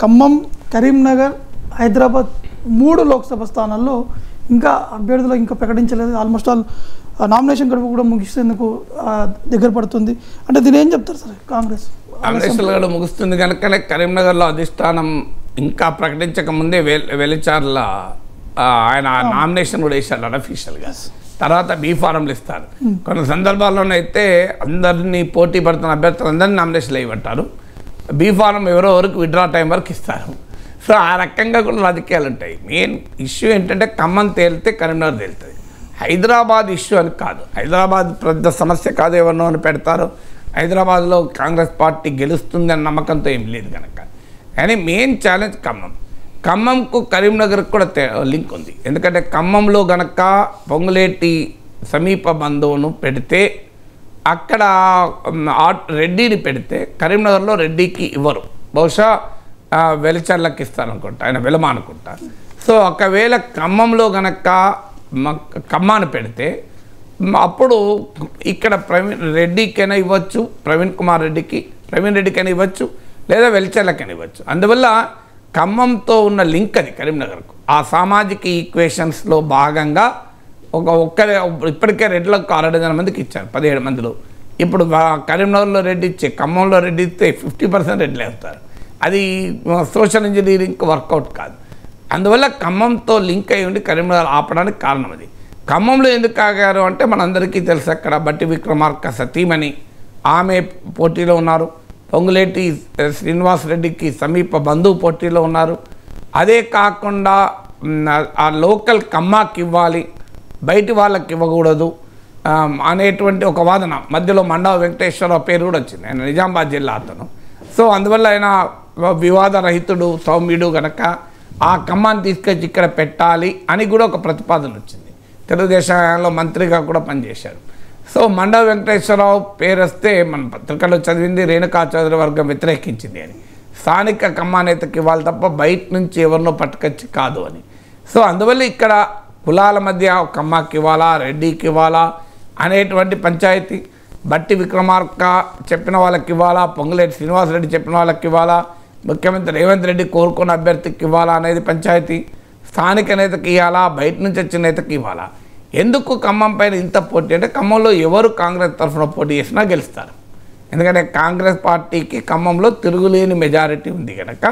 ఖమ్మం, కరీంనగర్, హైదరాబాద్ 3 లోక్సభ స్థానాల్లో ఇంకా అభ్యర్థులు ఇంకా ప్రకటించలేదు. ఆల్మోస్ట్ ఆల్ నామినేషన్ గడువు కూడా ముగిసేందుకు దగ్గర పడుతుంది. అంటే దీని ఏం చెప్తారు సార్? కాంగ్రెస్ నామినేషన్లు కూడా ముగుస్తుంది కనుకనే కరీంనగర్లో అధిష్టానం ఇంకా ప్రకటించక ముందే వెలిచార్ల ఆయన నామినేషన్ కూడా వేశారు అన్అఫీషియల్గా. తర్వాత బీ ఫారంలు ఇస్తారు. కొన్ని సందర్భాల్లోనైతే అందరినీ పోటీ పడుతున్న అభ్యర్థులందరినీ నామినేషన్లు వేయమంటారు. బీ ఫారం ఎవరో వరకు విడ్రా టైం వరకు ఇస్తారు. సో ఆ రకంగా కూడా రాజకీయాలు ఉంటాయి. మెయిన్ ఇష్యూ ఏంటంటే ఖమ్మం తేలితే కరీంనగర్ తేలుతుంది. హైదరాబాద్ ఇష్యూ అని కాదు. హైదరాబాద్ పెద్ద సమస్య కాదు, ఎవరినో అని పెడతారు. హైదరాబాద్లో కాంగ్రెస్ పార్టీ గెలుస్తుంది అన్న నమ్మకంతో ఏం లేదు కనుక. కానీ మెయిన్ ఛాలెంజ్ ఖమ్మంకు కరీంనగర్కి కూడా లింక్ ఉంది. ఎందుకంటే ఖమ్మంలో గనక పొంగులేటి సమీప బంధువును పెడితే అక్కడ రెడ్డిని పెడితే కరీంనగర్లో రెడ్డికి ఇవ్వరు, బహుశా వెలిచర్లకి ఇస్తారనుకుంటా, ఆయన వెలమ అనుకుంటా. సో ఒకవేళ ఖమ్మంలో గనక ఖమ్మాన్ని పెడితే అప్పుడు ఇక్కడ ప్రవీణ్ రెడ్డికైనా ఇవ్వచ్చు, ప్రవీణ్ రెడ్డికైనా ఇవ్వచ్చు, లేదా వెలిచర్లకైనా ఇవ్వచ్చు. అందువల్ల ఖమ్మంతో ఉన్న లింక్ అది కరీంనగర్కు. ఆ సామాజిక ఈక్వేషన్స్లో భాగంగా ఇప్పటికే రెడ్లకు 6 మందికి ఇచ్చారు, 17 మందిలో. ఇప్పుడు కరీంనగర్లో రెడ్డి ఇచ్చే ఖమ్మంలో రెడ్డి ఇస్తే 50% రెడ్లు అవుతారు. అది సోషల్ ఇంజనీరింగ్ వర్కౌట్ కాదు. అందువల్ల ఖమ్మంతో లింక్ అయి ఉండి కరీంనగర్ ఆపడానికి కారణం అది. ఖమ్మంలో ఎందుకు ఆగారు అంటే మనందరికీ తెలుసు, అక్కడ బట్టి విక్రమార్క సతీమణి ఆమె పోటీలో ఉన్నారు. పొంగులేటి శ్రీనివాస్ రెడ్డికి సమీప బంధువు పోటీలో ఉన్నారు. అదే కాకుండా ఆ లోకల్ ఖమ్మాకి ఇవ్వాలి, బయటి వాళ్ళకి ఇవ్వకూడదు అనేటువంటి ఒక వాదన మధ్యలో మండవ వెంకటేశ్వరరావు పేరు కూడా వచ్చింది. ఆయన నిజామాబాద్ జిల్లా అతను. సో అందువల్ల ఆయన వివాదరహితుడు, సౌమ్యుడు కనుక ఆ ఖమ్మాన్ని తీసుకొచ్చి ఇక్కడ పెట్టాలి అని కూడా ఒక ప్రతిపాదన వచ్చింది. తెలుగుదేశంలో మంత్రిగా కూడా పనిచేశారు. సో మండవ వెంకటేశ్వరరావు పేరు వస్తే మన పత్రికలో చదివింది రేణుకా చౌదరి వర్గం వ్యతిరేకించింది అని. స్థానిక ఖమ్మానేతకి ఇవ్వాలి తప్ప బయట నుంచి ఎవరినో పట్టుకొచ్చి కాదు అని. సో అందువల్ల ఇక్కడ కులాల మధ్య ఖమ్మాకి ఇవ్వాలా, రెడ్డికి ఇవ్వాలా అనేటువంటి పంచాయతీ, బట్టి విక్రమార్క చెప్పిన వాళ్ళకి ఇవ్వాలా, పొంగులేటి శ్రీనివాసరెడ్డి చెప్పిన వాళ్ళకి ఇవ్వాలా, ముఖ్యమంత్రి రేవంత్ రెడ్డి కోరుకున్న అభ్యర్థికి ఇవ్వాలా అనేది పంచాయతీ, స్థానిక నేతకి ఇవ్వాలా, బయట నుంచి వచ్చిన నేతకి ఇవ్వాలా. ఎందుకు ఖమ్మం పైన ఇంత పోటీ అంటే ఖమ్మంలో ఎవరు కాంగ్రెస్ తరఫున పోటీ చేసినా గెలుస్తారు. ఎందుకంటే కాంగ్రెస్ పార్టీకి ఖమ్మంలో తిరుగులేని మెజారిటీ ఉంది కనుక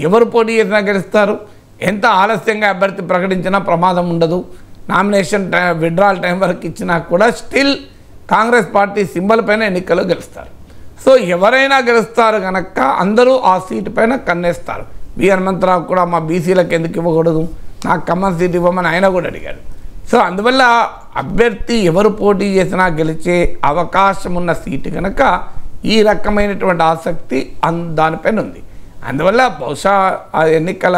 ఎవరు పోటీ చేసినా గెలుస్తారు. ఎంత ఆలస్యంగా అభ్యర్థి ప్రకటించినా ప్రమాదం ఉండదు. నామినేషన్ విడ్రాల్ టైం వరకు ఇచ్చినా కూడా స్టిల్ కాంగ్రెస్ పార్టీ సింబల్ పైన ఎన్నికలు గెలుస్తారు. సో ఎవరైనా గెలుస్తారు కనుక అందరూ ఆ సీటు పైన కన్నేస్తారు. బి హనుమంతరావు కూడా మా బీసీలకు ఎందుకు ఇవ్వకూడదు, నాకు ఖమ్మం సీటు ఇవ్వమని ఆయన కూడా అడిగాడు. సో అందువల్ల అభ్యర్థి ఎవరు పోటీ చేసినా గెలిచే అవకాశం ఉన్న సీటు కనుక ఈ రకమైనటువంటి ఆసక్తి దానిపైన ఉంది. అందువల్ల బహుశా ఆ ఎన్నికల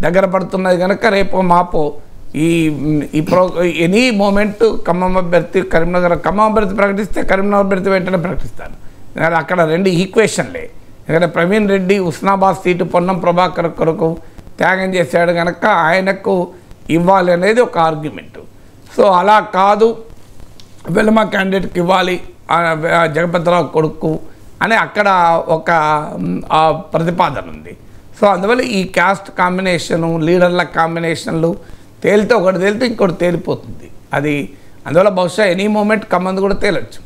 దగ్గర పడుతున్నది కనుక రేపో మాపో ఈ ఎనీ మూమెంట్ ఖమ్మం అభ్యర్థి ఖమ్మం అభ్యర్థి ప్రకటిస్తే కరీంనగర్ అభ్యర్థి వెంటనే ప్రకటిస్తారు. అక్కడ 2 ఈక్వేషన్లే. ఎందుకంటే ప్రవీణ్ రెడ్డి హుస్నాబాద్ సీటు పొన్నం ప్రభాకర్ కొరకు త్యాగం చేశాడు కనుక ఆయనకు ఇవ్వాలి అనేది ఒక ఆర్గ్యుమెంటు. సో అలా కాదు, వెలమ క్యాండిడేట్కి ఇవ్వాలి జగపతిరావు కొడుకు అని అక్కడ ఒక ప్రతిపాదన ఉంది. సో అందువల్ల ఈ క్యాస్ట్ కాంబినేషను, లీడర్ల కాంబినేషన్లు తేలితే ఒకటి తేలితే ఇంకోటి తేలిపోతుంది అది. అందువల్ల బహుశా ఎనీ మూమెంట్ ఖమ్మం కూడా తేలొచ్చు.